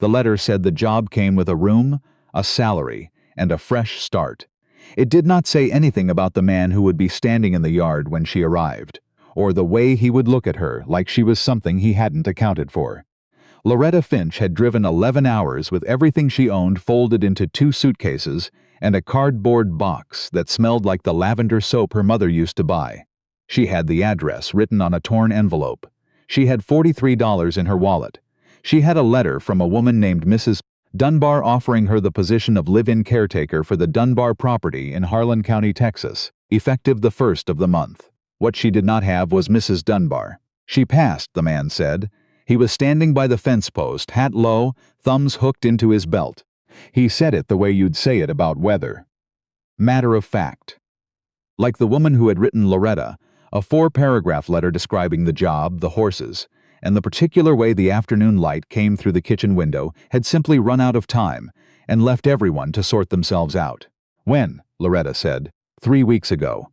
The letter said the job came with a room, a salary, and a fresh start. It did not say anything about the man who would be standing in the yard when she arrived, or the way he would look at her like she was something he hadn't accounted for. Loretta Finch had driven 11 hours with everything she owned folded into 2 suitcases and a cardboard box that smelled like the lavender soap her mother used to buy. She had the address written on a torn envelope. She had $43 in her wallet. She had a letter from a woman named Mrs. Dunbar offering her the position of live-in caretaker for the Dunbar property in Harlan County, Texas, effective the 1st of the month. What she did not have was Mrs. Dunbar. She passed, the man said. He was standing by the fence post, hat low, thumbs hooked into his belt. He said it the way you'd say it about weather. Matter of fact. Like the woman who had written Loretta, a 4-paragraph letter describing the job, the horses, and the particular way the afternoon light came through the kitchen window had simply run out of time and left everyone to sort themselves out. When? Loretta said. 3 weeks ago.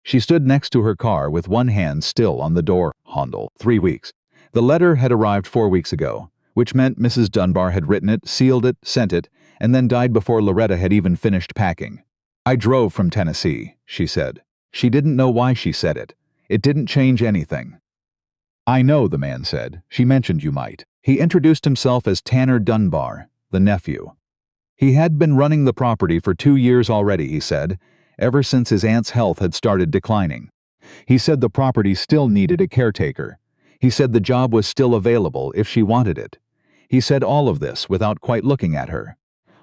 She stood next to her car with one hand still on the door handle. 3 weeks. The letter had arrived 4 weeks ago, which meant Mrs. Dunbar had written it, sealed it, sent it, and then died before Loretta had even finished packing. I drove from Tennessee, she said. She didn't know why she said it. It didn't change anything. I know, the man said. She mentioned you might. He introduced himself as Tanner Dunbar, the nephew. He had been running the property for 2 years already, he said, ever since his aunt's health had started declining. He said the property still needed a caretaker. He said the job was still available if she wanted it. He said all of this without quite looking at her.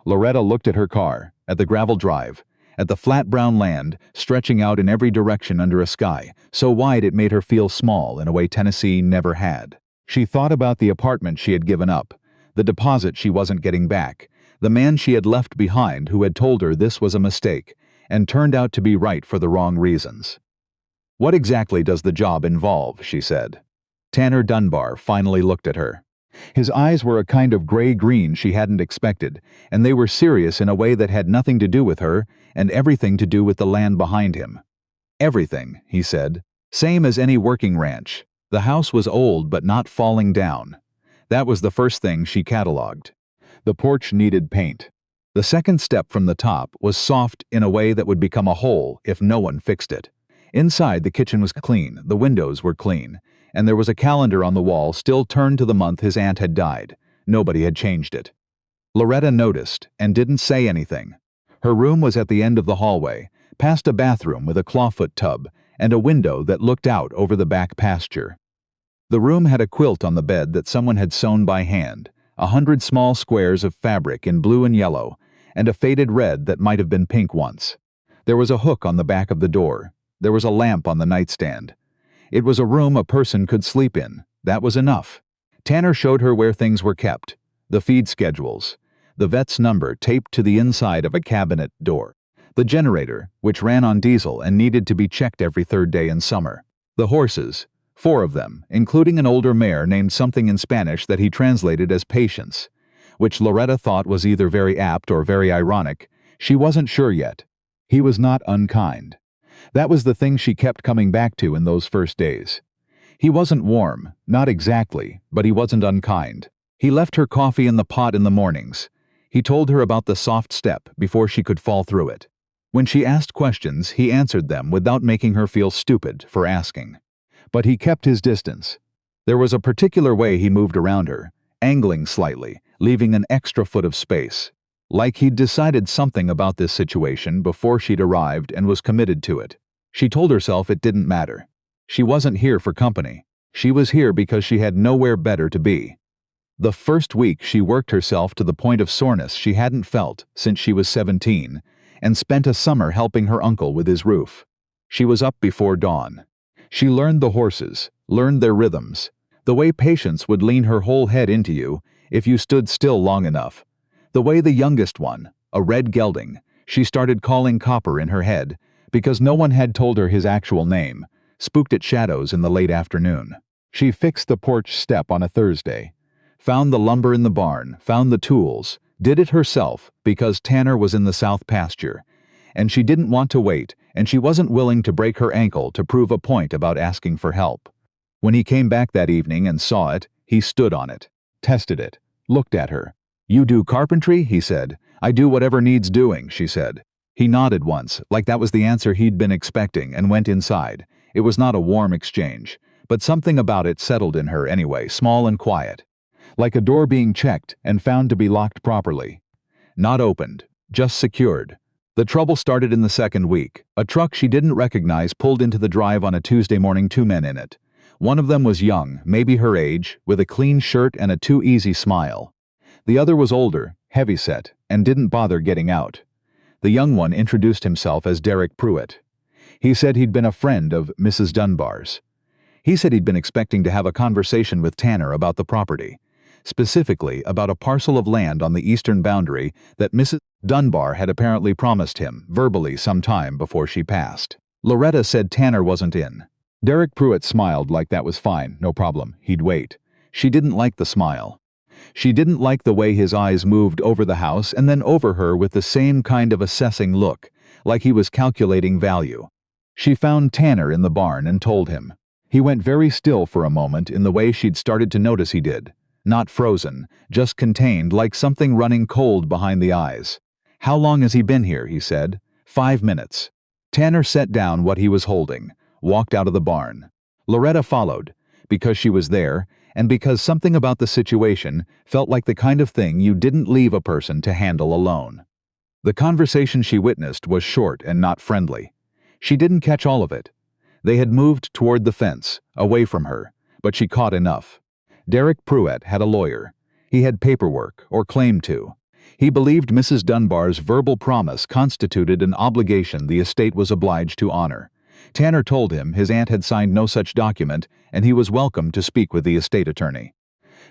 Loretta looked at her car, at the gravel drive, at the flat brown land stretching out in every direction under a sky so wide it made her feel small in a way Tennessee never had. She thought about the apartment she had given up, the deposit she wasn't getting back, the man she had left behind who had told her this was a mistake and turned out to be right for the wrong reasons. What exactly does the job involve? She said. Tanner Dunbar finally looked at her. His eyes were a kind of gray-green she hadn't expected, and they were serious in a way that had nothing to do with her and everything to do with the land behind him. Everything, he said. Same as any working ranch. The house was old but not falling down. That was the first thing she cataloged. The porch needed paint. The second step from the top was soft in a way that would become a hole if no one fixed it. Inside, the kitchen was clean, the windows were clean, and there was a calendar on the wall still turned to the month his aunt had died. Nobody had changed it. Loretta noticed and didn't say anything. Her room was at the end of the hallway, past a bathroom with a clawfoot tub and a window that looked out over the back pasture. The room had a quilt on the bed that someone had sewn by hand, 100 small squares of fabric in blue and yellow, and a faded red that might have been pink once. There was a hook on the back of the door. There was a lamp on the nightstand. It was a room a person could sleep in. That was enough. Tanner showed her where things were kept, the feed schedules, the vet's number taped to the inside of a cabinet door, the generator, which ran on diesel and needed to be checked every 3rd day in summer, the horses, 4 of them, including an older mare named something in Spanish that he translated as Patience, which Loretta thought was either very apt or very ironic. She wasn't sure yet. He was not unkind. That was the thing she kept coming back to in those first days. He wasn't warm, not exactly, but he wasn't unkind. He left her coffee in the pot in the mornings. He told her about the soft step before she could fall through it. When she asked questions, he answered them without making her feel stupid for asking. But he kept his distance. There was a particular way he moved around her, angling slightly, leaving an extra foot of space. Like he'd decided something about this situation before she'd arrived and was committed to it. She told herself it didn't matter. She wasn't here for company. She was here because she had nowhere better to be. The first week she worked herself to the point of soreness she hadn't felt since she was 17, and spent a summer helping her uncle with his roof. She was up before dawn. She learned the horses, learned their rhythms, the way Patience would lean her whole head into you if you stood still long enough. The way the youngest one, a red gelding, she started calling Copper in her head because no one had told her his actual name, spooked at shadows in the late afternoon. She fixed the porch step on a Thursday, found the lumber in the barn, found the tools, did it herself because Tanner was in the south pasture, and she didn't want to wait, and she wasn't willing to break her ankle to prove a point about asking for help. When he came back that evening and saw it, he stood on it, tested it, looked at her, "You do carpentry?" he said. "I do whatever needs doing," she said. He nodded once, like that was the answer he'd been expecting, and went inside. It was not a warm exchange, but something about it settled in her anyway, small and quiet. Like a door being checked and found to be locked properly. Not opened, just secured. The trouble started in the second week. A truck she didn't recognize pulled into the drive on a Tuesday morning, 2 men in it. One of them was young, maybe her age, with a clean shirt and a too easy smile. The other was older, heavyset, and didn't bother getting out. The young one introduced himself as Derek Pruitt. He said he'd been a friend of Mrs. Dunbar's. He said he'd been expecting to have a conversation with Tanner about the property, specifically about a parcel of land on the eastern boundary that Mrs. Dunbar had apparently promised him, verbally, some time before she passed. Loretta said Tanner wasn't in. Derek Pruitt smiled like that was fine, no problem, he'd wait. She didn't like the smile. She didn't like the way his eyes moved over the house and then over her with the same kind of assessing look, like he was calculating value. She found Tanner in the barn and told him. He went very still for a moment in the way she'd started to notice he did. Not frozen, just contained like something running cold behind the eyes. "How long has he been here?" he said. 5 minutes. Tanner set down what he was holding, walked out of the barn. Loretta followed, because she was there, and because something about the situation felt like the kind of thing you didn't leave a person to handle alone. The conversation she witnessed was short and not friendly. She didn't catch all of it. They had moved toward the fence, away from her, but she caught enough. Derek Pruitt had a lawyer. He had paperwork, or claimed to. He believed Mrs. Dunbar's verbal promise constituted an obligation the estate was obliged to honor. Tanner told him his aunt had signed no such document, and he was welcome to speak with the estate attorney.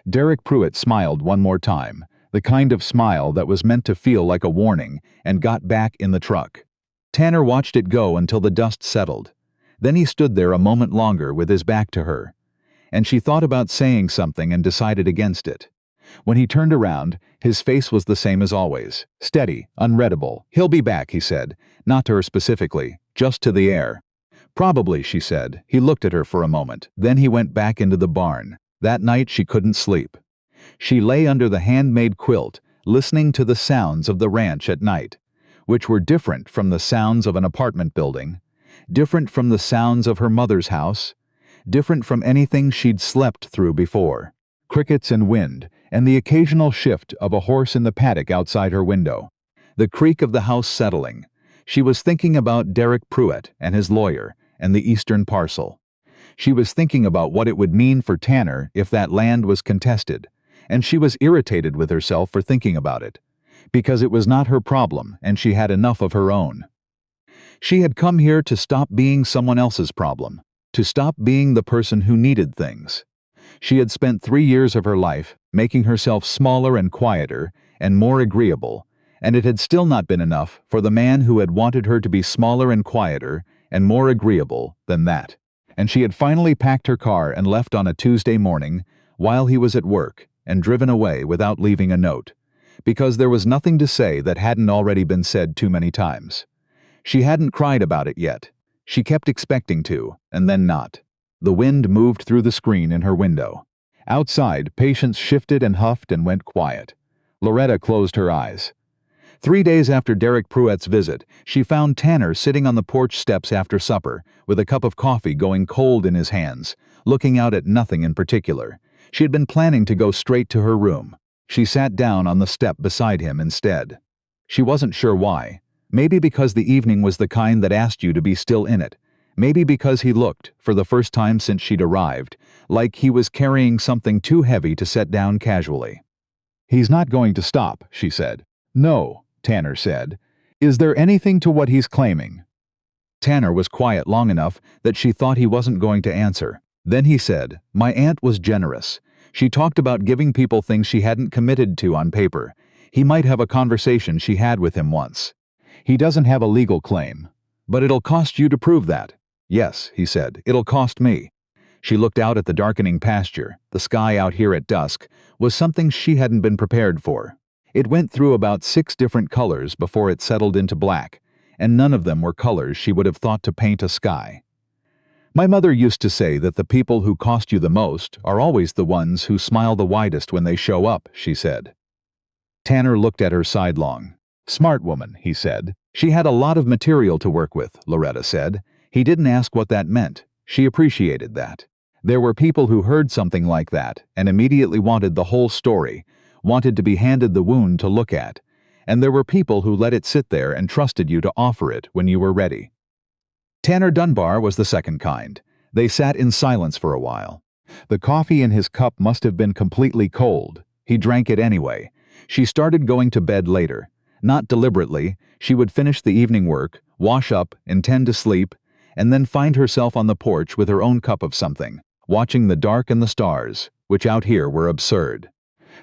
Derek Pruitt smiled one more time, the kind of smile that was meant to feel like a warning, and got back in the truck. Tanner watched it go until the dust settled. Then he stood there a moment longer with his back to her, and she thought about saying something and decided against it. When he turned around, his face was the same as always, steady, unreadable. "He'll be back," he said, not to her specifically, just to the air. "Probably," she said. He looked at her for a moment. Then he went back into the barn. That night she couldn't sleep. She lay under the handmade quilt, listening to the sounds of the ranch at night, which were different from the sounds of an apartment building, different from the sounds of her mother's house, different from anything she'd slept through before. Crickets and wind, and the occasional shift of a horse in the paddock outside her window. The creak of the house settling. She was thinking about Derek Pruitt and his lawyer, and the eastern parcel. She was thinking about what it would mean for Tanner if that land was contested, and she was irritated with herself for thinking about it, because it was not her problem and she had enough of her own. She had come here to stop being someone else's problem, to stop being the person who needed things. She had spent 3 years of her life making herself smaller and quieter and more agreeable, and it had still not been enough for the man who had wanted her to be smaller and quieter and more agreeable than that. And she had finally packed her car and left on a Tuesday morning while he was at work and driven away without leaving a note, because there was nothing to say that hadn't already been said too many times. She hadn't cried about it yet. She kept expecting to, and then not. The wind moved through the screen in her window. Outside, Patience shifted and huffed and went quiet. Loretta closed her eyes. 3 days after Derek Pruitt's visit, she found Tanner sitting on the porch steps after supper, with a cup of coffee going cold in his hands, looking out at nothing in particular. She had been planning to go straight to her room. She sat down on the step beside him instead. She wasn't sure why. Maybe because the evening was the kind that asked you to be still in it. Maybe because he looked, for the first time since she'd arrived, like he was carrying something too heavy to set down casually. "He's not going to stop," she said. "No," Tanner said. "Is there anything to what he's claiming?" Tanner was quiet long enough that she thought he wasn't going to answer. Then he said, "My aunt was generous. She talked about giving people things she hadn't committed to on paper. He might have a conversation she had with him once. He doesn't have a legal claim. But it'll cost you to prove that." "Yes," he said, "it'll cost me." She looked out at the darkening pasture. The sky out here at dusk was something she hadn't been prepared for. It went through about 6 different colors before it settled into black, and none of them were colors she would have thought to paint a sky. "My mother used to say that the people who cost you the most are always the ones who smile the widest when they show up," she said. Tanner looked at her sidelong. "Smart woman," he said. "She had a lot of material to work with," Loretta said. He didn't ask what that meant. She appreciated that. There were people who heard something like that and immediately wanted the whole story, wanted to be handed the wound to look at. And there were people who let it sit there and trusted you to offer it when you were ready. Tanner Dunbar was the second kind. They sat in silence for a while. The coffee in his cup must have been completely cold. He drank it anyway. She started going to bed later. Not deliberately, she would finish the evening work, wash up, intend to sleep, and then find herself on the porch with her own cup of something, watching the dark and the stars, which out here were absurd.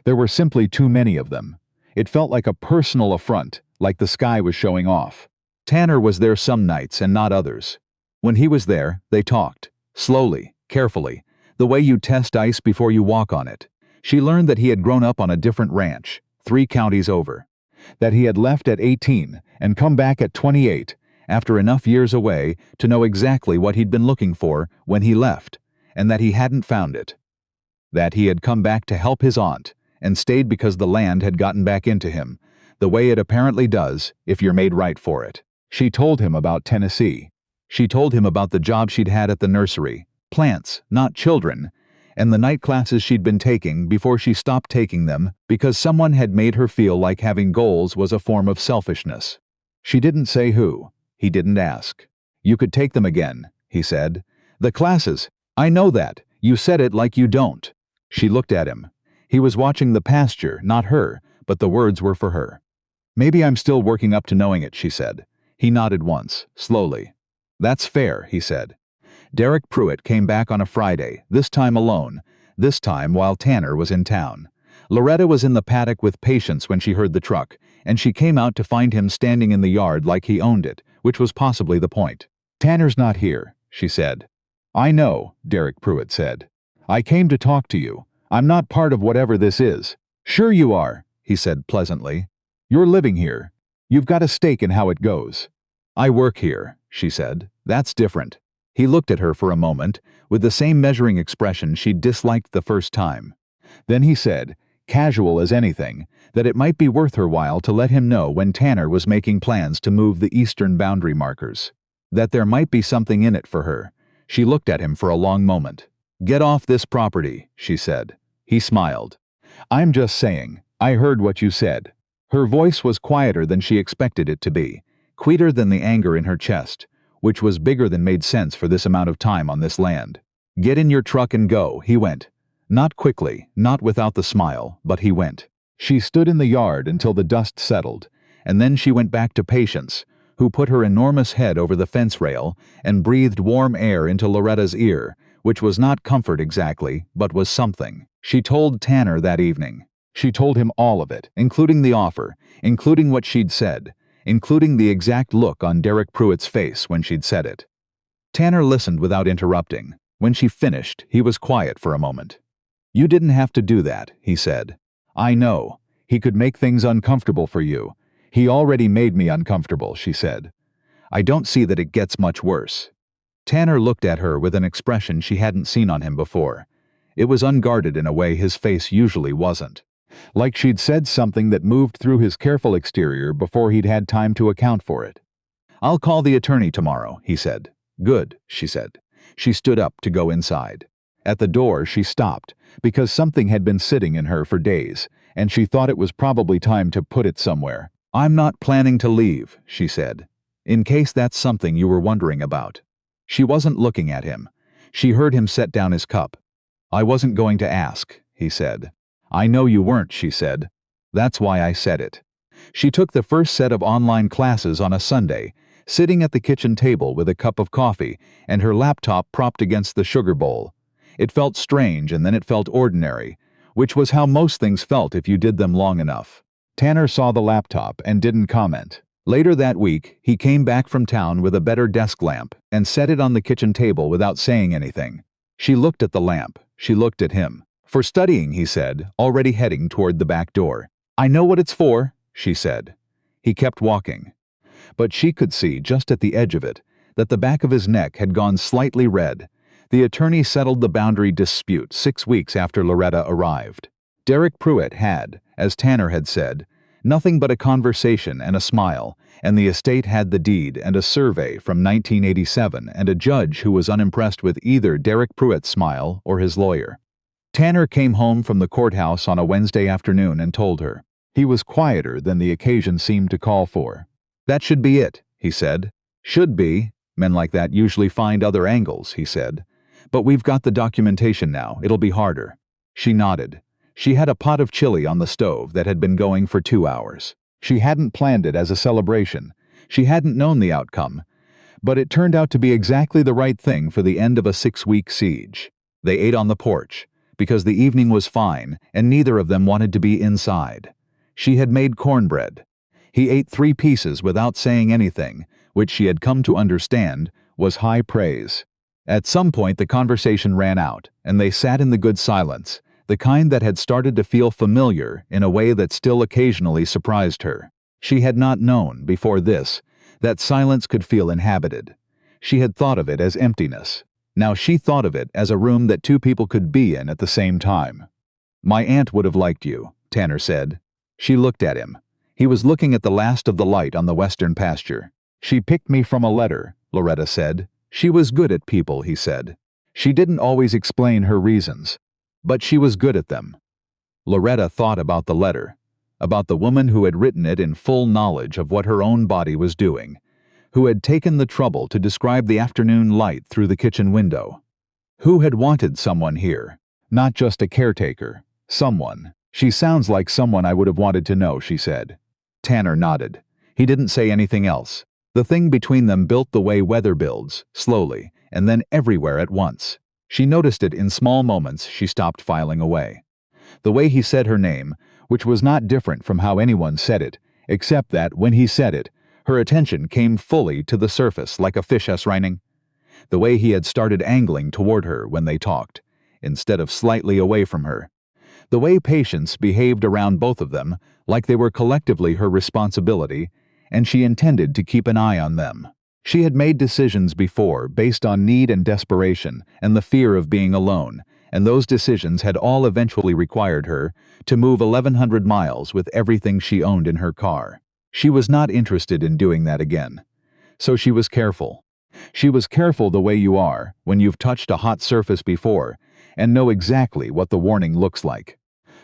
There were simply too many of them. It felt like a personal affront, like the sky was showing off. Tanner was there some nights and not others. When he was there, they talked, slowly, carefully, the way you test ice before you walk on it. She learned that he had grown up on a different ranch, 3 counties over. That he had left at 18 and come back at 28, after enough years away to know exactly what he'd been looking for when he left, and that he hadn't found it. That he had come back to help his aunt, and stayed because the land had gotten back into him, the way it apparently does if you're made right for it. She told him about Tennessee. She told him about the job she'd had at the nursery, plants, not children, and the night classes she'd been taking before she stopped taking them because someone had made her feel like having goals was a form of selfishness. She didn't say who. He didn't ask. "You could take them again," he said. "The classes. I know that. You said it like you don't." She looked at him. He was watching the pasture, not her, but the words were for her. "Maybe I'm still working up to knowing it," she said. He nodded once, slowly. "That's fair," he said. Derek Pruitt came back on a Friday, this time alone, this time while Tanner was in town. Loretta was in the paddock with Patience when she heard the truck, and she came out to find him standing in the yard like he owned it, which was possibly the point. "Tanner's not here," she said. "I know," Derek Pruitt said. "I came to talk to you. I'm not part of whatever this is." "Sure you are," he said pleasantly. "You're living here. You've got a stake in how it goes." "I work here," she said. "That's different." He looked at her for a moment, with the same measuring expression she'd disliked the first time. Then he said, casual as anything, that it might be worth her while to let him know when Tanner was making plans to move the eastern boundary markers. That there might be something in it for her. She looked at him for a long moment. "Get off this property," she said. He smiled. "I'm just saying, I heard what you said." Her voice was quieter than she expected it to be, quieter than the anger in her chest, which was bigger than made sense for this amount of time on this land. "Get in your truck and go," he went. Not quickly, not without the smile, but he went. She stood in the yard until the dust settled, and then she went back to Patience, who put her enormous head over the fence rail and breathed warm air into Loretta's ear, which was not comfort exactly, but was something. She told Tanner that evening. She told him all of it, including the offer, including what she'd said, including the exact look on Derek Pruitt's face when she'd said it. Tanner listened without interrupting. When she finished, he was quiet for a moment. "You didn't have to do that," he said. "I know. He could make things uncomfortable for you. He already made me uncomfortable," she said. "I don't see that it gets much worse." Tanner looked at her with an expression she hadn't seen on him before. It was unguarded in a way his face usually wasn't. Like she'd said something that moved through his careful exterior before he'd had time to account for it. "I'll call the attorney tomorrow," he said. "Good," she said. She stood up to go inside. At the door she stopped, because something had been sitting in her for days, and she thought it was probably time to put it somewhere. "I'm not planning to leave," she said, "in case that's something you were wondering about." She wasn't looking at him. She heard him set down his cup. "I wasn't going to ask," he said. "I know you weren't," she said. "That's why I said it." She took the first set of online classes on a Sunday, sitting at the kitchen table with a cup of coffee and her laptop propped against the sugar bowl. It felt strange and then it felt ordinary, which was how most things felt if you did them long enough. Tanner saw the laptop and didn't comment. Later that week, he came back from town with a better desk lamp and set it on the kitchen table without saying anything. She looked at the lamp. She looked at him. "For studying," he said, already heading toward the back door. "I know what it's for," she said. He kept walking. But she could see, just at the edge of it, that the back of his neck had gone slightly red. The attorney settled the boundary dispute 6 weeks after Loretta arrived. Derek Pruitt had, as Tanner had said, Nothing but a conversation and a smile, and the estate had the deed and a survey from 1987 and a judge who was unimpressed with either Derek Pruitt's smile or his lawyer. Tanner came home from the courthouse on a Wednesday afternoon and told her. He was quieter than the occasion seemed to call for. "That should be it," he said. "Should be. Men like that usually find other angles," he said. "But we've got the documentation now. It'll be harder." She nodded. She had a pot of chili on the stove that had been going for 2 hours. She hadn't planned it as a celebration. She hadn't known the outcome. But it turned out to be exactly the right thing for the end of a 6-week siege. They ate on the porch, because the evening was fine and neither of them wanted to be inside. She had made cornbread. He ate 3 pieces without saying anything, which she had come to understand was high praise. At some point the conversation ran out, and they sat in the good silence, the kind that had started to feel familiar in a way that still occasionally surprised her. She had not known, before this, that silence could feel inhabited. She had thought of it as emptiness. Now she thought of it as a room that 2 people could be in at the same time. "My aunt would have liked you," Tanner said. She looked at him. He was looking at the last of the light on the western pasture. "She picked me from a letter," Loretta said. "She was good at people," he said. "She didn't always explain her reasons, but she was good at them." Loretta thought about the letter, about the woman who had written it in full knowledge of what her own body was doing, who had taken the trouble to describe the afternoon light through the kitchen window. Who had wanted someone here? Not just a caretaker. Someone. "She sounds like someone I would have wanted to know," she said. Tanner nodded. He didn't say anything else. The thing between them built the way weather builds, slowly, and then everywhere at once. She noticed it in small moments she stopped filing away. The way he said her name, which was not different from how anyone said it, except that, when he said it, her attention came fully to the surface like a fish reining. The way he had started angling toward her when they talked, instead of slightly away from her. The way Patience behaved around both of them, like they were collectively her responsibility, and she intended to keep an eye on them. She had made decisions before based on need and desperation and the fear of being alone, and those decisions had all eventually required her to move 1,100 miles with everything she owned in her car. She was not interested in doing that again. So she was careful. She was careful the way you are when you've touched a hot surface before and know exactly what the warning looks like.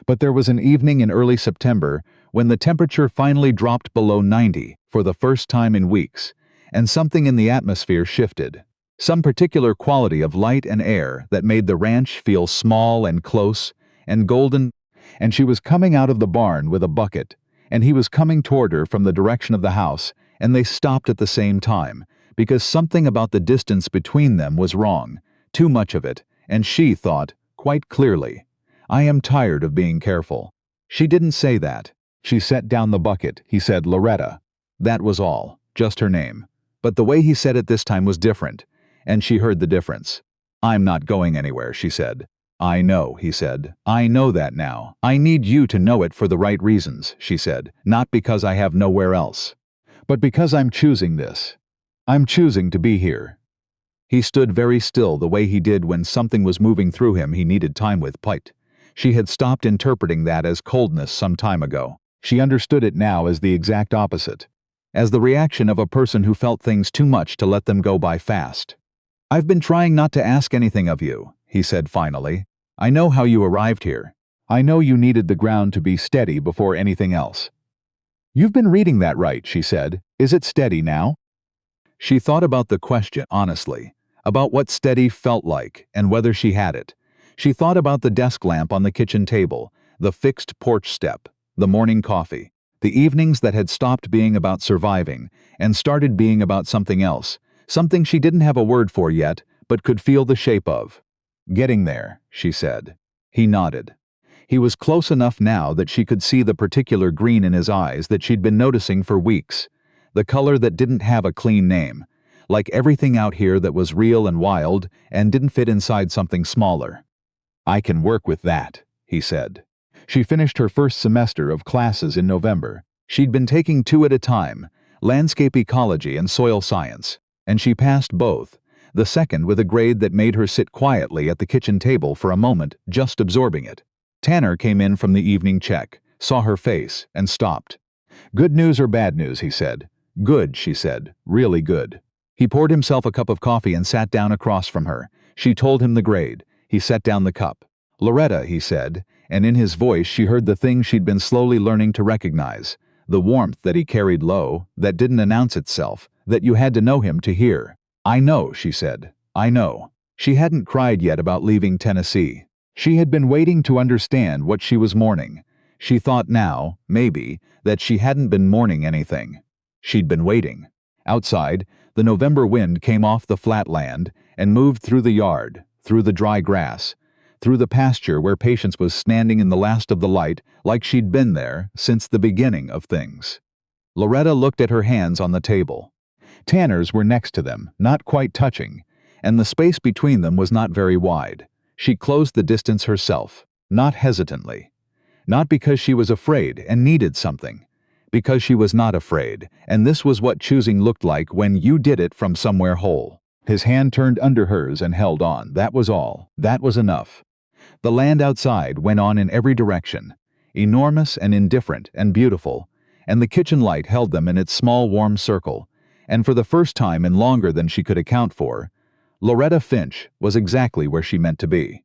But there was an evening in early September when the temperature finally dropped below 90 for the first time in weeks, and something in the atmosphere shifted. Some particular quality of light and air that made the ranch feel small and close and golden, and she was coming out of the barn with a bucket, and he was coming toward her from the direction of the house, and they stopped at the same time, because something about the distance between them was wrong, too much of it, and she thought, quite clearly, "I am tired of being careful." She didn't say that. She set down the bucket. He said, "Loretta." That was all, just her name. But the way he said it this time was different, and she heard the difference. "I'm not going anywhere," she said. "I know," he said. "I know that now. I need you to know it for the right reasons," she said. "Not because I have nowhere else, but because I'm choosing this. I'm choosing to be here." He stood very still the way he did when something was moving through him he needed time with. Pite. She had stopped interpreting that as coldness some time ago. She understood it now as the exact opposite, as the reaction of a person who felt things too much to let them go by fast. "I've been trying not to ask anything of you," he said finally. "I know how you arrived here. I know you needed the ground to be steady before anything else." "You've been reading that right," she said. "Is it steady now?" She thought about the question honestly, about what steady felt like and whether she had it. She thought about the desk lamp on the kitchen table, the fixed porch step, the morning coffee, the evenings that had stopped being about surviving and started being about something else, something she didn't have a word for yet, but could feel the shape of. "Getting there," she said. He nodded. He was close enough now that she could see the particular green in his eyes that she'd been noticing for weeks, the color that didn't have a clean name, like everything out here that was real and wild and didn't fit inside something smaller. "I can work with that," he said. She finished her first semester of classes in November. She'd been taking 2 at a time, landscape ecology and soil science, and she passed both, the second with a grade that made her sit quietly at the kitchen table for a moment, just absorbing it. Tanner came in from the evening check, saw her face, and stopped. "Good news or bad news?" he said. "Good," she said. "Really good." He poured himself a cup of coffee and sat down across from her. She told him the grade. He set down the cup. "Loretta," he said, and in his voice she heard the thing she'd been slowly learning to recognize, the warmth that he carried low, that didn't announce itself, that you had to know him to hear. "I know," she said. "I know." She hadn't cried yet about leaving Tennessee. She had been waiting to understand what she was mourning. She thought now, maybe, that she hadn't been mourning anything. She'd been waiting. Outside, the November wind came off the flat land and moved through the yard, through the dry grass, through the pasture where Patience was standing in the last of the light like she'd been there since the beginning of things. Loretta looked at her hands on the table. Tanner's were next to them, not quite touching, and the space between them was not very wide. She closed the distance herself, not hesitantly. Not because she was afraid and needed something. Because she was not afraid, and this was what choosing looked like when you did it from somewhere whole. His hand turned under hers and held on. That was all. That was enough. The land outside went on in every direction, enormous and indifferent and beautiful, and the kitchen light held them in its small warm circle, and for the first time in longer than she could account for, Loretta Finch was exactly where she meant to be.